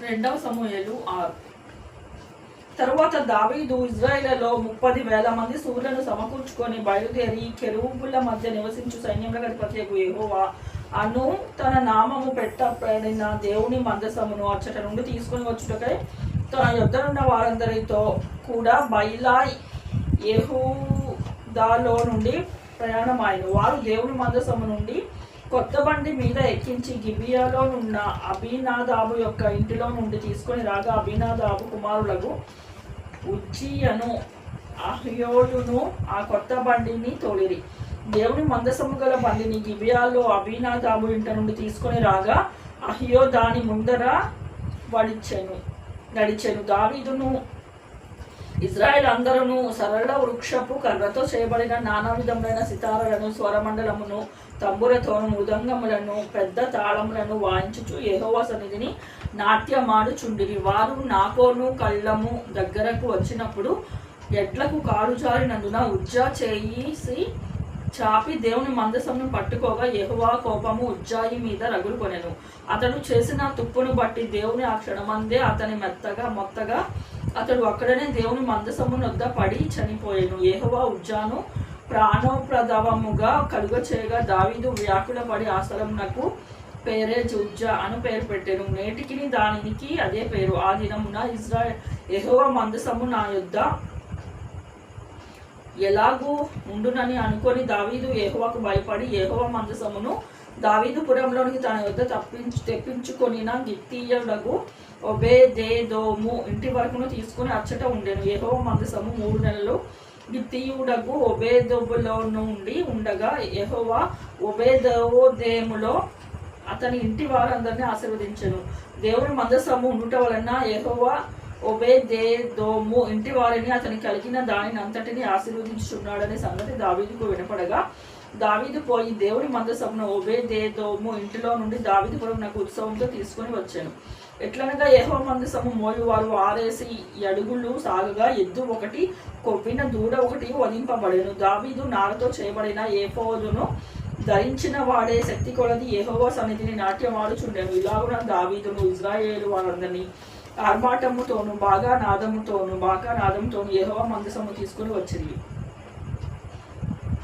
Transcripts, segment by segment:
రెండవ సమూయేలు 6. తరువాత దావీదు ఇజ్రాయేలులో 30,000 మంది శూరులను సమకూర్చుకొని బయలుదేరి కెరూబుల మధ్య నివసించు సైన్యములకు అధిపతియగు యెహోవా అను తన నామము పెట్టబడిన దేవుని మందసమును అచ్చట నుండి తీసుకుని వచ్చుటకై తన యొద్దనున్న వారందరితో కూడా బైలాయ్ యెహూదాలో నుండి ప్రయాణమాయను. వారు దేవుని మందసము నుండి కొత్త బండి మీద ఎక్కించి గిబియాలోనున్న అబీనాదాబు యొక్క ఇంటిలో నుండి తీసుకొని రాగా అబీనాదాబు కుమారులకు ఉజ్జీయను అహ్యోలును ఆ కొత్త బండిని తోలిరి. దేవుని మందసము గల బండిని గిబియాలో అబీనాదాబు ఇంట నుండి తీసుకొని రాగా అహ్యో దాని ముందర నడిచెను. దావీదును ఇజ్రాయెల్ అందరూ సరళ వృక్షపు కర్రతో చేయబడిన నానా విధములైన సితారలను, స్వరమండలమును, తంబురతోను, మృదంగములను, పెద్ద తాళములను వాయించుచు యెహోవా సన్నిధిని నాట్యమాడుచుండిరి. వారు నాకోను కళ్ళము దగ్గరకు వచ్చినప్పుడు ఎడ్లకు కాలు జారినందున ఉజ్జా చేసి చాపి దేవుని మందసమును పట్టుకోగా యెహోవా కోపము ఉజ్జాయి మీద రగులుకొనెను. అతడు చేసిన తుప్పును బట్టి దేవుని ఆ క్షణమందే అతని మొత్తగా అతడు అక్కడనే దేవుని మందసము నొద్ద పడి చనిపోయాను. యెహోవా ఉజ్జాను ప్రాణోప్రదవముగా కలుగచేయగా దావీదు వ్యాకులపడి ఆ స్థలమునకు పేరేజ్ ఉజ్జా అను పేరు పెట్టెను. నేటికి దానికి అదే పేరు. ఆ దినమున యెహోవా మందసము నా యొద్ద ఎలాగూ ఉండునని అనుకొని దావీదు యెహోవాకు భయపడి యెహోవా మందసమును దావీదు పురంలోనికి తన యొద్ద తెప్పించుకొనిన గిత్తీయుడగు ఒబేదెదోము ఇంటి వరకును తీసుకుని అచ్చట ఉండెను. యెహోవా మందసము 3 నెలలు గిత్తీయుడగు ఒబేదెదోములో నుండి ఉండగా యెహోవా ఒబేదెదోములో అతని ఇంటి వారందరినీ ఆశీర్వదించెను. దేవుని మందసము ఉండుట వలన యెహోవా ఒబేదెదోము ఇంటి వారిని అతని కలిగిన దానిని అంతటిని ఆశీర్వదించుచున్నాడనే సంగతి దావీదుకు వినపడగా దావీదు పోయి దేవుని మందసమును ఒబేదెదోము ఇంటిలో నుండి దావీదుపురమునకు ఉత్సవంతో తీసుకుని వచ్చాను. ఎట్లనగా యెహోవా మందసము మోయువారు 6 అడుగులు సాగగా ఎద్దు 1, కొవ్విన దూడ 1 వధింపబడెను. దావీదు నారతో చేయబడిన ఏఫోదును ధరించిన వాడే శక్తి కొలది యెహోవా సన్నిధిని నాట్యమాడుచుండెను. ఇలాగున దావీదును ఇజ్రాయేలు వారందరినీ ఆర్భాటముతోను బాగా నాదముతోను యెహోవా మందసము తీసుకుని వచ్చింది.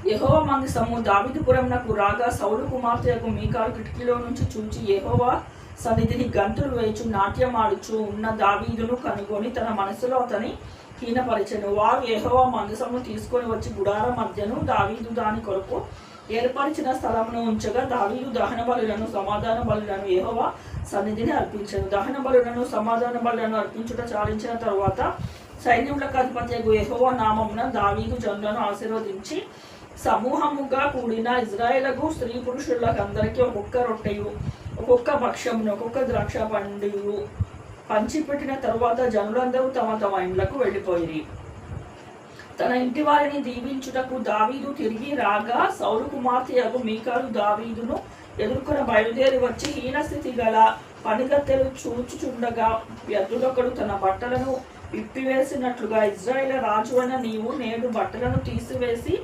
యెహోవా మందసము దావీదుపురమునకు రాగా సౌలు కుమార్తెకు మీకాలు కిటికీలో నుంచి చూచి యెహోవా సన్నిధిని గంతులు వేయచు నాట్యమాడుచు ఉన్న దావీదును కనుగొని తన మనసులో అతని హీనపరిచెను. వారు యెహోవా మందసమును తీసుకొని వచ్చి గుడార మధ్యను దావీదు దాని కొరకు ఏర్పరిచిన స్థలమును ఉంచగా దావీదు దహన బలులను సమాధాన బలులను యెహోవా సన్నిధిని అర్పించెను. దహన బలులను సమాధాన బలులను అర్పించుట చాలించిన తరువాత సైన్యములకు అధిపతియగు యెహోవా నామమున దావీదు జనులను ఆశీర్వదించి సమూహముగా కూడిన ఇజ్రాయేలుకు స్త్రీ పురుషులకు అందరికీ ఒక్కొక్క రొట్టెయు, ఒక్కొక్క భక్ష్యమును, ఒక్కొక్క ద్రాక్ష పండును పంచిపెట్టిన తరువాత జనులందరూ తమ తమ ఇండ్లకు వెళ్ళిపోయిరి. తన ఇంటి వారిని దీవించుటకు దావీదు తిరిగి రాగా సౌలు కుమార్తెయగు మీకాలు దావీదును ఎదుర్కొని బయలుదేరి వచ్చి హీనస్థితి గల పనిగత్తెలు చూచుచుండగా వ్యర్థుడొకడు తన బట్టలను విప్పివేసినట్లుగా ఇజ్రాయేల్ రాజువైన నీవు నేడు బట్టలను తీసివేసి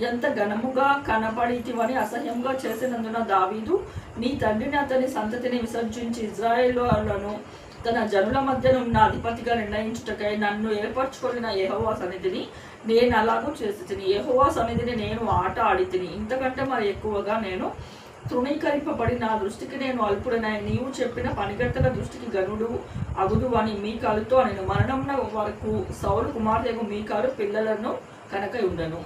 ఎంత ఘనముగా కనపడితివని అసహ్యంగా చేసినందున దావీదు నీ తండ్రిని అతని సంతతిని విసర్జించి ఇజ్రాయేలులను తన జనుల మధ్యనున్న అధిపతిగా నిర్ణయించుటకై నన్ను ఏర్పరచుకొనిన యెహోవా సన్నిధిని నేను అలాగూ చేసి తిని. యెహోవా సన్నిధిని నేను ఆట ఆడి తిని. ఇంతకంటే మరి ఎక్కువగా నేను తృణీకరింపబడి నా దృష్టికి నేను అల్పుడనై నీవు చెప్పిన పనిగట్టల దృష్టికి గనుడు అగుదు అని మీకాలుతో నేను మరణం వరకు సౌలు కుమార్తెకు మీకాలు పిల్లలను కనుక ఉండను.